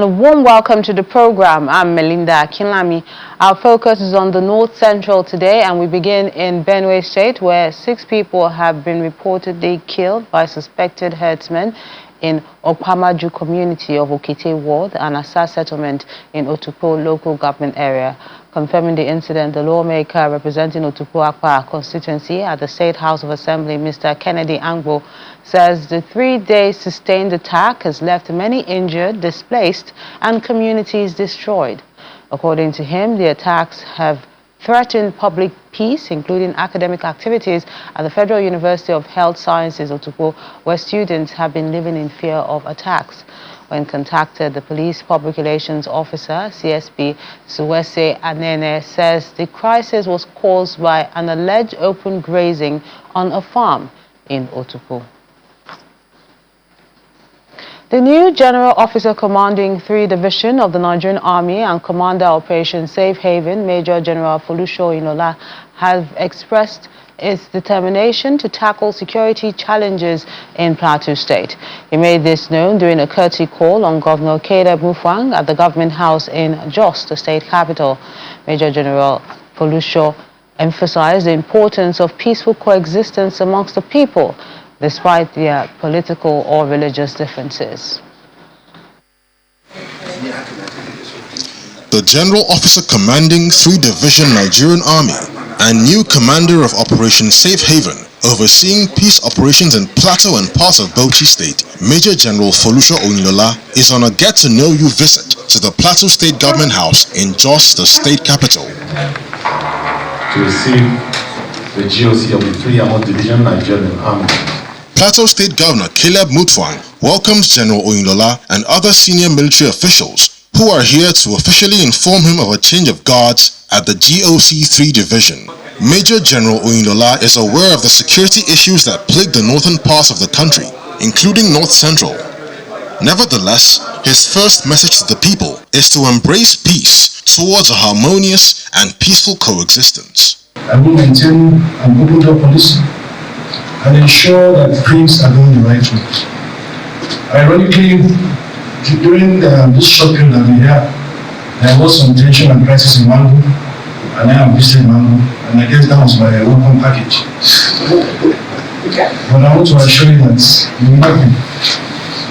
And a warm welcome to the program. I'm Melinda Akinlami. Our focus is on the North Central today, and we begin in Benue State, where 6 people have been reportedly killed by suspected herdsmen in Opamaju community of Okite Ward and Asa settlement in Otukpo local government area. Confirming the incident, the lawmaker representing Otukpo Akpa constituency at the State House of Assembly, Mr. Kennedy Angbo, says the 3-day sustained attack has left many injured, displaced, and communities destroyed. According to him, the attacks have threatened public peace, including academic activities at the Federal University of Health Sciences, Otukpo, where students have been living in fear of attacks. When contacted, the Police Public Relations Officer, CSP Suwese Anene, says the crisis was caused by an alleged open grazing on a farm in Otukpo. The new General Officer Commanding 3 Division of the Nigerian Army and Commander Operation Safe Haven, Major General Folusho Inola, have expressed its determination to tackle security challenges in Plateau State. He made this known during a courtesy call on Governor Caleb Mutfwang at the Government House in Jos, the state capital. Major General Folusho emphasized the importance of peaceful coexistence amongst the people, despite their political or religious differences. The General Officer Commanding 3 Division Nigerian Army and new Commander of Operation Safe Haven, overseeing peace operations in Plateau and parts of Bauchi State, Major General Folusho Onilola, is on a get-to-know-you visit to the Plateau State Government House in Jos, the state capital. To receive the GOC of the 3 Amount Division Nigerian Army. Plateau State Governor Caleb Mutfwang welcomes General Oyinlola and other senior military officials who are here to officially inform him of a change of guards at the GOC 3 Division. Major General Oyinlola is aware of the security issues that plague the northern parts of the country, including North Central. Nevertheless, his first message to the people is to embrace peace towards a harmonious and peaceful coexistence. I will maintain an open door policy and ensure that things are going the right way. Ironically, during this short period that we have, there was some tension and crisis in Mango, and I have visited Mango, and I guess that was my welcome package. But I want to assure you that nothing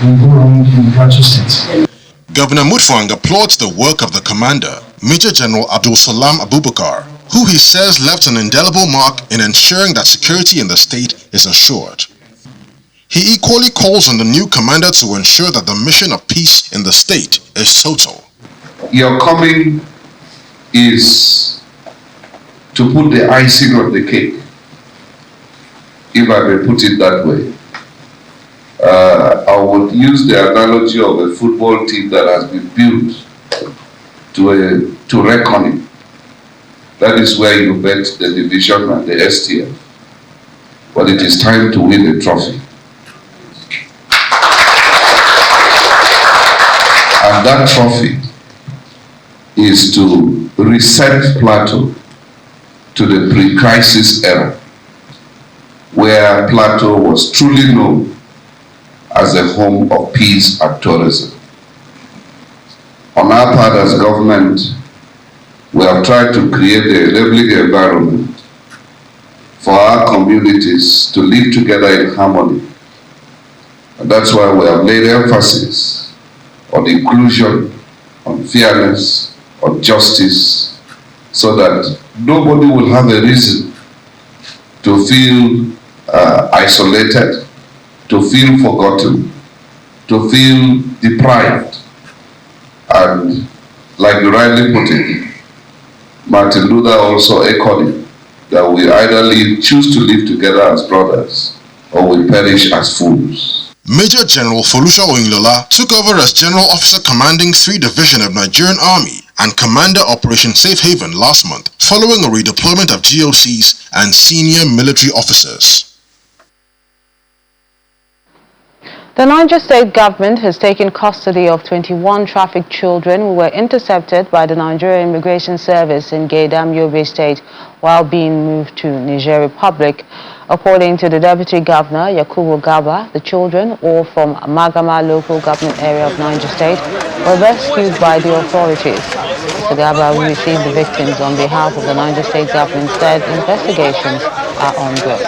will go wrong in Plateau State. Governor Mutfwang applauds the work of the commander, Major General Abdul Salam Abubakar, who he says left an indelible mark in ensuring that security in the state is assured. He equally calls on the new commander to ensure that the mission of peace in the state is total. Your coming is to put the icing on the cake, if I may put it that way. I would use the analogy of a football team that has been built to reckoning. That is where you bet the division and the STF. But it is time to win the trophy. And that trophy is to reset Plateau to the pre-crisis era, where Plateau was truly known as a home of peace and tourism. On our part as government, we have tried to create the enabling environment for our communities to live together in harmony. And that's why we have laid emphasis on inclusion, on fairness, on justice, so that nobody will have a reason to feel isolated, to feel forgotten, to feel deprived. And like you rightly put it, Martin Luther also echoed it, that we either choose to live together as brothers or we perish as fools. Major General Folusho Oyinlola took over as General Officer Commanding 3 Division of Nigerian Army and Commander Operation Safe Haven last month, following a redeployment of GOCs and senior military officers. The Niger State government has taken custody of 21 trafficked children who were intercepted by the Nigerian Immigration Service in Gaidam, Yobe State, while being moved to Niger Republic. According to the Deputy Governor, Yakubu Gaba, the children, all from Magama local government area of Niger State, were rescued by the authorities. Mr. Gaba, who received the victims on behalf of the Niger State government, said investigations are ongoing.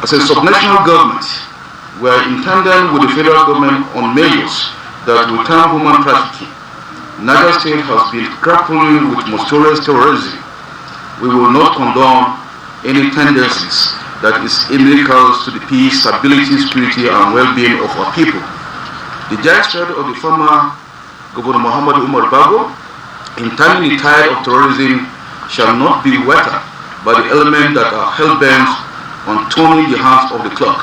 As a subnational government, we are in tandem with the federal government on measures that will curb human trafficking. Niger State has been grappling with mysterious terrorism. We will not condone any tendencies that is inimical to the peace, stability, security, and well-being of our people. The gesture of the former Governor Muhammad Umar Bago in turning the tide of terrorism shall not be wetted by the elements that are hell-bent on turning the hands of the clock.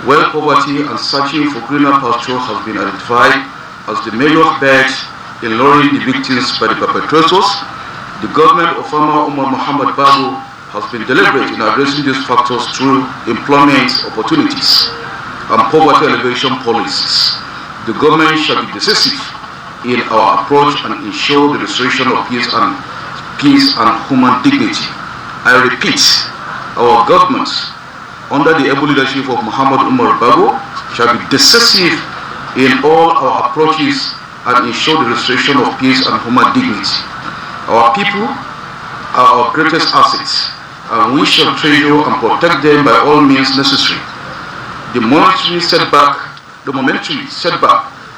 Well, poverty and searching for greener pasture has been identified as the major bet in luring the victims by the perpetrators. The government of former Umar Muhammad Bago has been deliberate in addressing these factors through employment opportunities and poverty alleviation policies. The government shall be decisive in our approach and ensure the restoration of peace and human dignity. I repeat, our government, under the able leadership of Muhammad Umar Bago, shall be decisive in all our approaches and ensure the restoration of peace and human dignity. Our people are our greatest assets, and we shall treasure and protect them by all means necessary. The momentary setback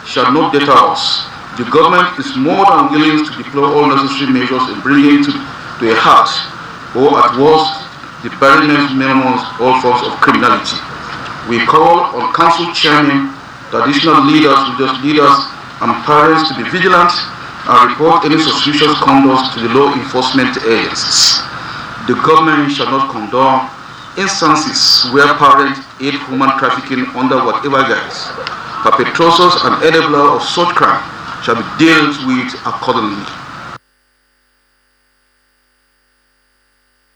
shall not deter us. The government is more than willing to deploy all necessary measures in bringing to a halt, or at worst, the barrenness minimums all forms of criminality. We call on council chairmen, traditional leaders, religious leaders, and parents to be vigilant and report any suspicious conduct to the law enforcement agencies. The government shall not condone instances where parents aid human trafficking under whatever guise. Perpetrators and enablers of such crime shall be dealt with accordingly.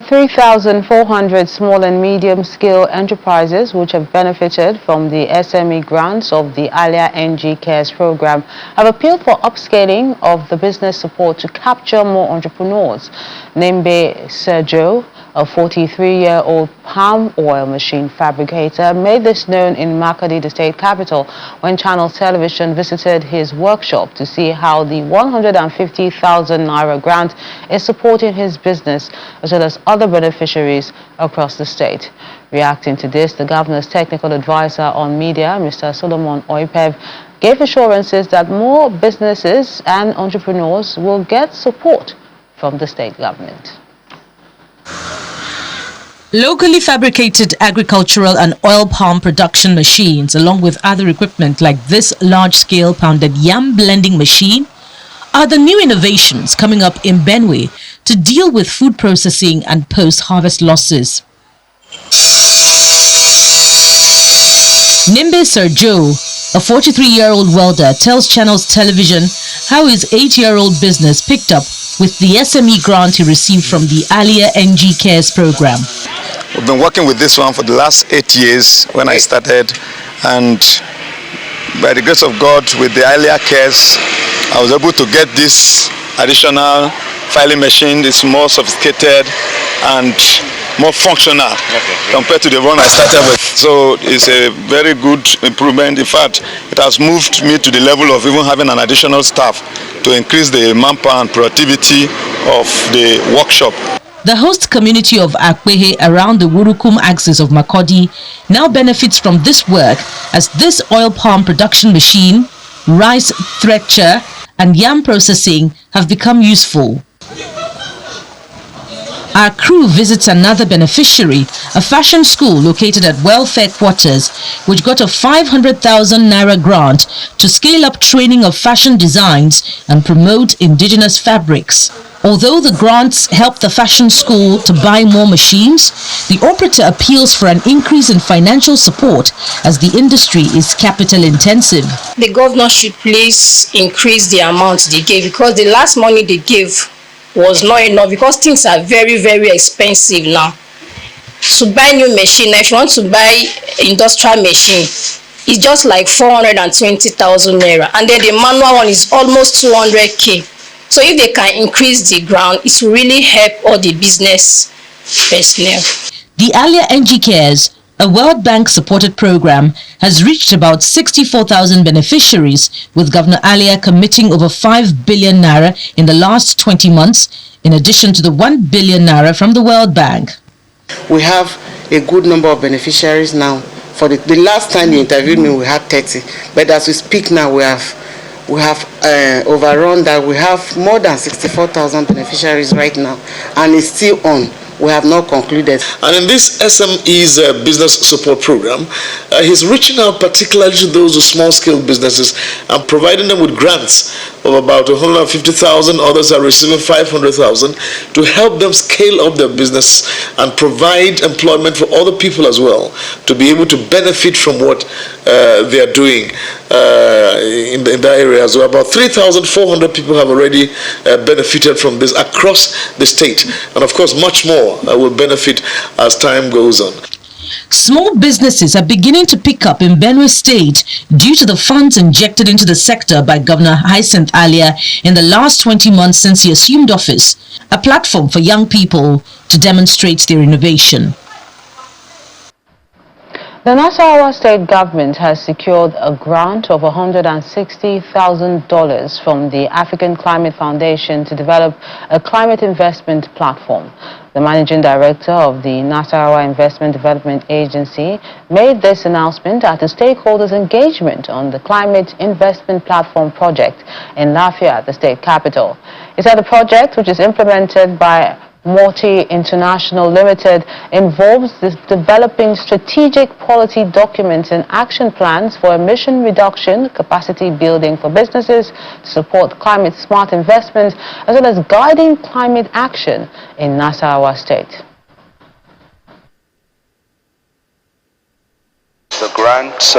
3,400 small and medium-scale enterprises which have benefited from the SME grants of the Alia NG Cares program have appealed for upscaling of the business support to capture more entrepreneurs. Nembe Sergio, a 43-year-old palm oil machine fabricator, made this known in Makadi, the state capital, when Channel Television visited his workshop to see how the 150,000 naira grant is supporting his business as well as other beneficiaries across the state. Reacting to this, the governor's technical advisor on media, Mr. Solomon Oipev, gave assurances that more businesses and entrepreneurs will get support from the state government. Locally fabricated agricultural and oil palm production machines, along with other equipment like this large-scale pounded yam blending machine, are the new innovations coming up in Benue to deal with food processing and post-harvest losses. Nimbe Sergio, a 43-year-old welder, tells Channels Television how his 8-year-old business picked up with the SME grant he received from the Alia NG Cares program. We've been working with this one for the last 8 years when I started, and by the grace of God, with the Alia Cares, I was able to get this additional filing machine. It's more sophisticated and more functional compared to the one I started with. So it's a very good improvement. In fact, it has moved me to the level of even having an additional staff to increase the manpower and productivity of the workshop. The host community of Akwehe around the Wurukum axis of Makodi now benefits from this work, as this oil palm production machine, rice thresher and yam processing have become useful. Our crew visits another beneficiary, a fashion school located at Welfare Quarters, which got a 500,000 naira grant to scale up training of fashion designs and promote indigenous fabrics. Although the grants help the fashion school to buy more machines, the operator appeals for an increase in financial support as the industry is capital intensive. The governor should please increase the amount they gave, because the last money they gave was not enough, because things are very, very expensive now. To buy new machine, if you want to buy industrial machine, it's just like 420,000 naira, and then the manual one is almost 200k. So if they can increase the ground, it will really help all the business personnel. The Alia NG Cares, a World Bank-supported program, has reached about 64,000 beneficiaries, with Governor Alia committing over 5 billion naira in the last 20 months, in addition to the 1 billion naira from the World Bank. We have a good number of beneficiaries now. For the last time you interviewed me, we had 30, but as we speak now, we have overrun that. We have more than 64,000 beneficiaries right now, and it's still on. We have not concluded. And in this SME's business support program, he's reaching out particularly to those with small-scale businesses and providing them with grants of about 150,000. Others are receiving 500,000 to help them scale up their business and provide employment for other people as well, to be able to benefit from what they are doing in that area. So about 3,400 people have already benefited from this across the state, and of course much more will benefit as time goes on. Small businesses are beginning to pick up in Benue State due to the funds injected into the sector by Governor Hyacinth Alia in the last 20 months since he assumed office, a platform for young people to demonstrate their innovation. The Nasarawa state government has secured a grant of $160,000 from the African Climate Foundation to develop a climate investment platform. The managing director of the Nasarawa Investment Development Agency made this announcement at the stakeholders' engagement on the Climate Investment Platform project in Lafia, the state capital. He said the project, which is implemented by International Limited, involves developing strategic policy documents and action plans for emission reduction, capacity building for businesses to support climate smart investments, as well as guiding climate action in Nasarawa State. The grant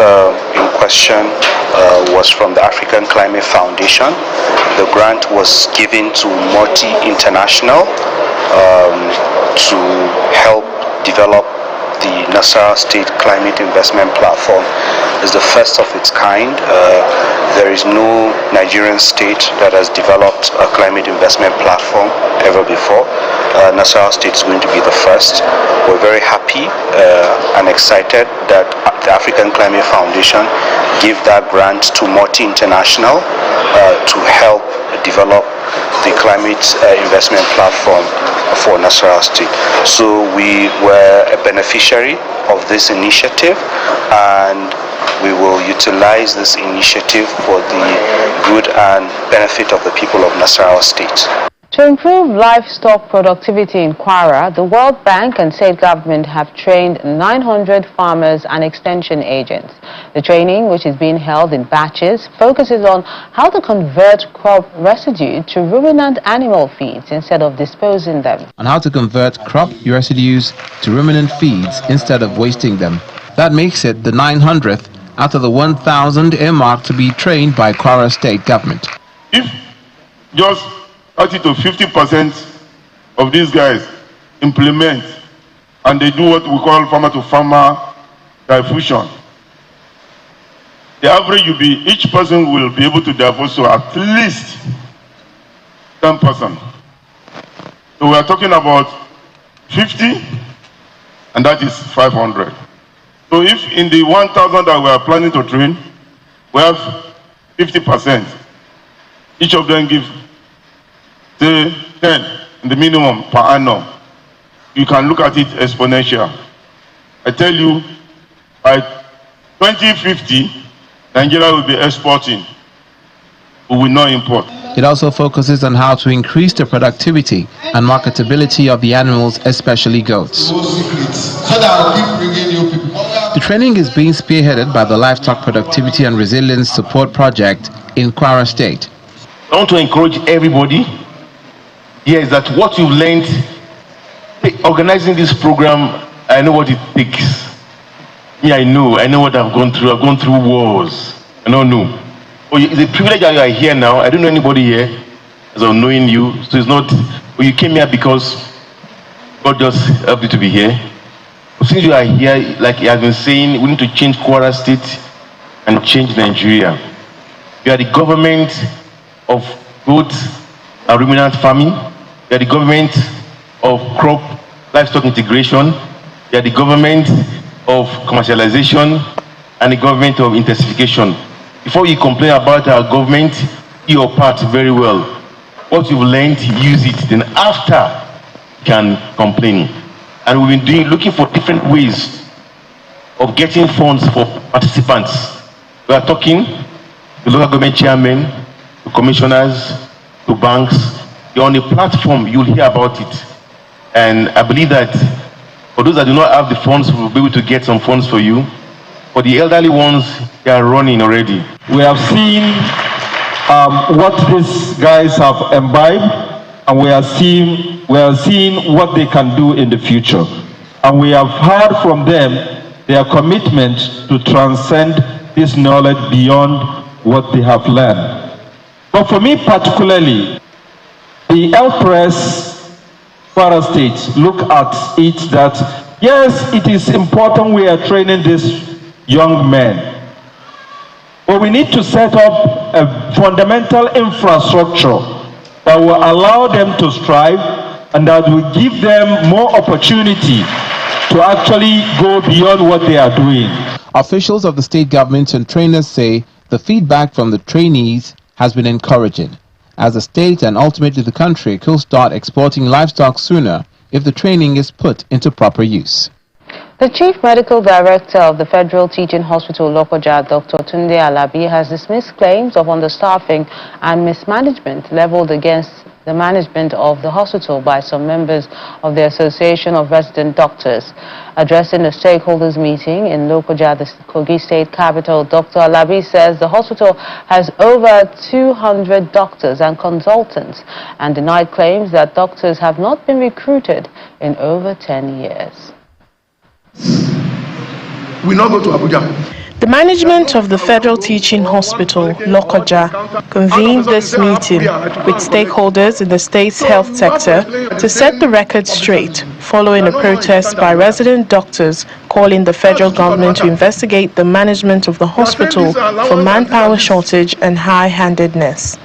in question was from the African Climate Foundation. The grant was given to International to help develop the Nasarawa State Climate Investment Platform. It's the first of its kind. There is no Nigerian state that has developed a climate investment platform ever before. Nasarawa State is going to be the first. We're very happy and excited that the African Climate Foundation gave that grant to International to help develop the climate investment platform for Nasarawa State. So we were a beneficiary of this initiative, and we will utilize this initiative for the good and benefit of the people of Nasarawa State. To improve livestock productivity in Kwara, the World Bank and state government have trained 900 farmers and extension agents. The training, which is being held in batches, focuses on how to convert crop residue to ruminant animal feeds instead of disposing them. On how to convert crop residues to ruminant feeds instead of wasting them. That makes it the 900th out of the 1,000 earmarked to be trained by Kwara state government. If just 30 to 50% of these guys implement and they do what we call farmer-to-farmer diffusion, the average will be each person will be able to diffuse to at least 10%. So we are talking about 50, and that is 500. So if in the 1,000 that we are planning to train, we have 50%, each of them gives say 10 in the minimum per annum. You can look at it exponential. I tell you, by 2050, Nigeria will be exporting. We will not import. It also focuses on how to increase the productivity and marketability of the animals, especially goats. The training is being spearheaded by the Livestock Productivity and Resilience Support Project in Kwara State. I want to encourage everybody here is that what you've learned organizing this program, I know what it takes. Yeah, I know what I've gone through. I've gone through wars. I don't know. It's a privilege that you are here now. I don't know anybody here as I'm knowing you. So it's not, you came here because God just helped you to be here. But since you are here, like he has been saying, we need to change Kwara State and change Nigeria. You are the government of goat and ruminant farming. You are the government of crop livestock integration, they are the government of commercialization, and the government of intensification. Before you complain about our government, do your part very well. What you've learned, use it. Then after, you can complain. And we've been looking for different ways of getting funds for participants. We are talking to local government chairmen, to commissioners, to banks. You're on a platform, you'll hear about it. And I believe that for those that do not have the funds, we'll be able to get some funds for you. For the elderly ones, they are running already. We have seen what these guys have imbibed, and we are seeing what they can do in the future. And we have heard from them their commitment to transcend this knowledge beyond what they have learned. But for me particularly, the health press Kwara State look at it that yes, it is important we are training these young men, but we need to set up a fundamental infrastructure that will allow them to strive and that will give them more opportunity to actually go beyond what they are doing. Officials of the state government and trainers say the feedback from the trainees has been encouraging, as the state and ultimately the country could start exporting livestock sooner if the training is put into proper use. The Chief Medical Director of the Federal Teaching Hospital, Lokoja, Dr. Tunde Alabi, has dismissed claims of understaffing and mismanagement leveled against the management of the hospital by some members of the Association of Resident Doctors. Addressing the stakeholders meeting in Lokoja, the Kogi State capital, Dr. Alabi says the hospital has over 200 doctors and consultants and denied claims that doctors have not been recruited in over 10 years. We now go to Abuja. The management of the Federal Teaching Hospital, Lokoja, convened this meeting with stakeholders in the state's health sector to set the record straight following a protest by resident doctors calling the federal government to investigate the management of the hospital for manpower shortage and high-handedness.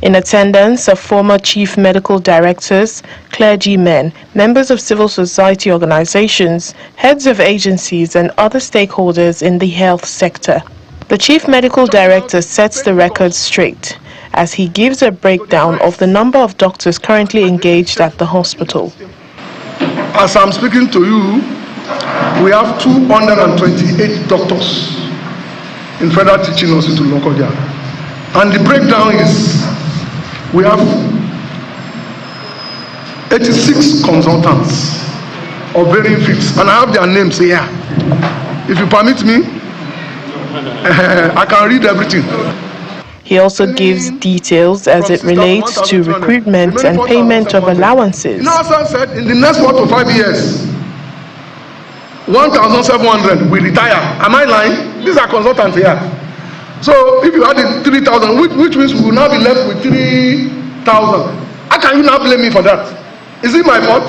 In attendance are former chief medical directors, clergymen, members of civil society organizations, heads of agencies and other stakeholders in the health sector. The chief medical director sets the record straight as he gives a breakdown of the number of doctors currently engaged at the hospital. As I'm speaking to you, we have 228 doctors in Federal Teaching Hospital Lokoja. And the breakdown is we have 86 consultants of varying fields, and I have their names here. If you permit me, I can read everything. He also gives details as it relates to recruitment and payment of allowances. Nasarawa said in the next 4 to 5 years, 1,700 will retire. Am I lying? These are consultants here. So if you add the 3,000, which means we will now be left with 3,000. How can you now blame me for that? Is it my fault?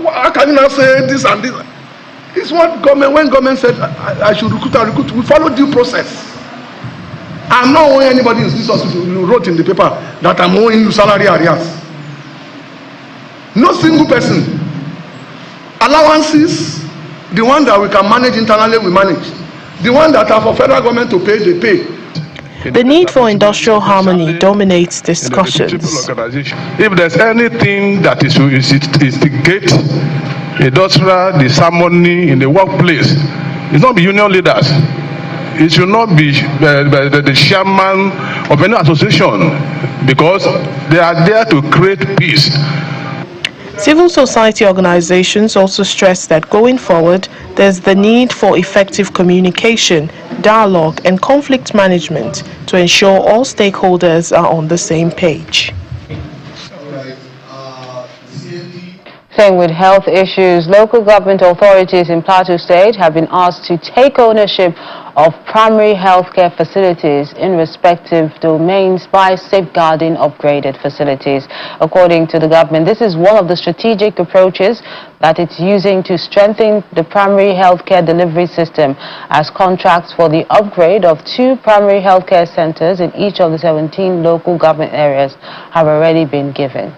How can you now say this and this? It's what government, when government said I should recruit, we follow due process. I'm not owing anybody in this hospital. You wrote in the paper that I'm owing you salary arrears. No single person. Allowances, the one that we can manage internally, we manage. The one that are for federal government to pay, they pay. The need for industrial harmony dominates discussions. If there's anything that is to instigate industrial disharmony in the workplace, it's not the union leaders. It should not be the chairman of any association, because they are there to create peace. Civil society organizations also stress that going forward, there's the need for effective communication, dialogue, and conflict management to ensure all stakeholders are on the same page. Staying with health issues, local government authorities in Plateau State have been asked to take ownership of primary healthcare facilities in respective domains by safeguarding upgraded facilities. According to the government, this is one of the strategic approaches that it's using to strengthen the primary healthcare delivery system, as contracts for the upgrade of 2 primary healthcare centers in each of the 17 local government areas have already been given.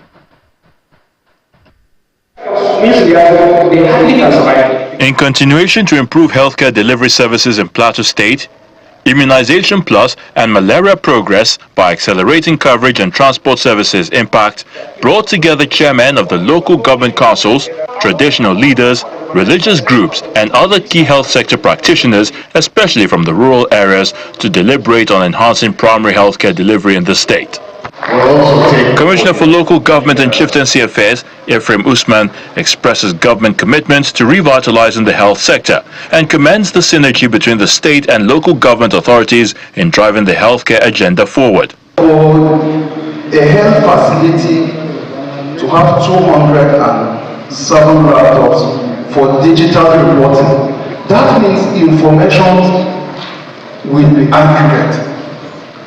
they hardly can survive. In continuation to improve healthcare delivery services in Plateau State, Immunization Plus and Malaria Progress by accelerating coverage and transport services impact brought together chairmen of the local government councils, traditional leaders, religious groups and other key health sector practitioners, especially from the rural areas, to deliberate on enhancing primary healthcare delivery in the state. Commissioner for Local Government and Chieftaincy Affairs, Ephraim Usman, expresses government commitment to revitalizing the health sector and commends the synergy between the state and local government authorities in driving the healthcare agenda forward. For a health facility to have 207 laptops for digital reporting, that means information will be accurate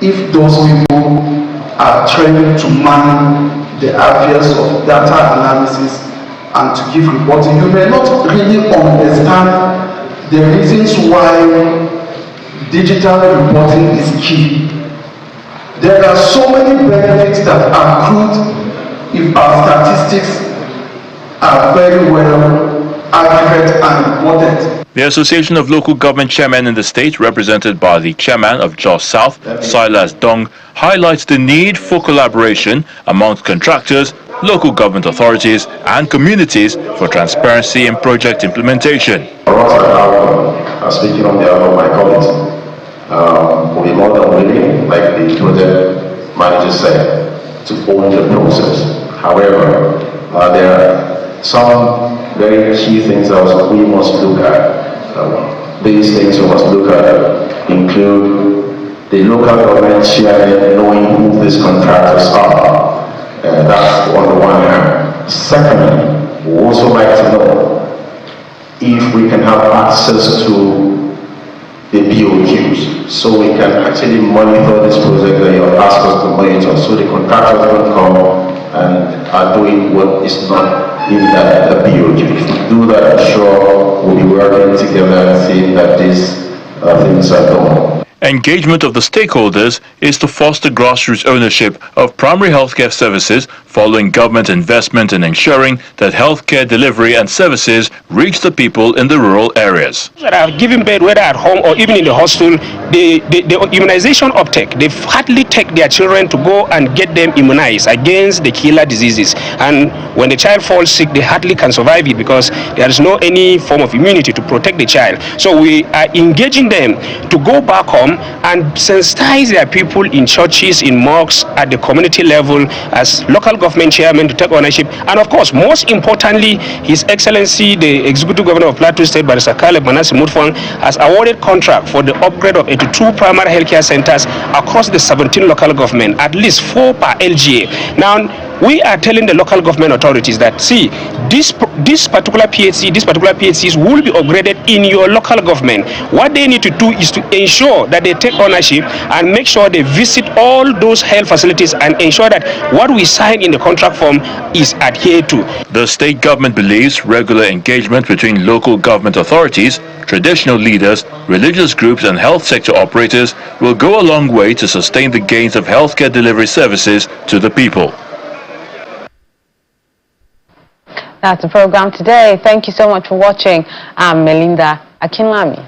if those people are trained to man the affairs of data analysis and to give reporting. You may not really understand the reasons why digital reporting is key. There are so many benefits that are accrued if our statistics are very well accurate and reported. The Association of Local Government Chairmen in the state, represented by the chairman of Jos South, Silas Dong, highlights the need for collaboration amongst contractors, local government authorities and communities for transparency in project implementation. Speaking on behalf of my colleagues, will be more than willing, like the project manager said, to own the process. However, there are some very key things that we must look at. These things we must look at include the local government chairman knowing who these contractors are. That's on the one hand. Secondly, we also like to know if we can have access to the BOQs so we can actually monitor this project that you have asked us to monitor, so the contractors don't come and are doing what is not in that BOQ. If we do that, I'm sure we'll be working together and seeing that these things are done. Engagement of the stakeholders is to foster grassroots ownership of primary healthcare services following government investment in ensuring that healthcare delivery and services reach the people in the rural areas. That are giving birth, whether at home or even in the hospital, the immunization uptake, they hardly take their children to go and get them immunized against the killer diseases. And when the child falls sick, they hardly can survive it because there is no any form of immunity to protect the child. So we are engaging them to go back home and sensitize their people in churches, in mosques, at the community level, as local government chairman to take ownership. And of course, most importantly, His Excellency, the Executive Governor of Plateau State, Barrister Caleb Manasseh Mutfwang, has awarded contract for the upgrade of 82 primary healthcare centers across the 17 local government, at least 4 per LGA. Now, we are telling the local government authorities that, see, this particular PHC, these particular PHCs will be upgraded in your local government. What they need to do is to ensure that they take ownership and make sure they visit all those health facilities and ensure that what we sign in the contract form is adhered to. The state government believes regular engagement between local government authorities, traditional leaders, religious groups and health sector operators will go a long way to sustain the gains of healthcare delivery services to the people. That's the program today. Thank you so much for watching. I'm Melinda Akinlami.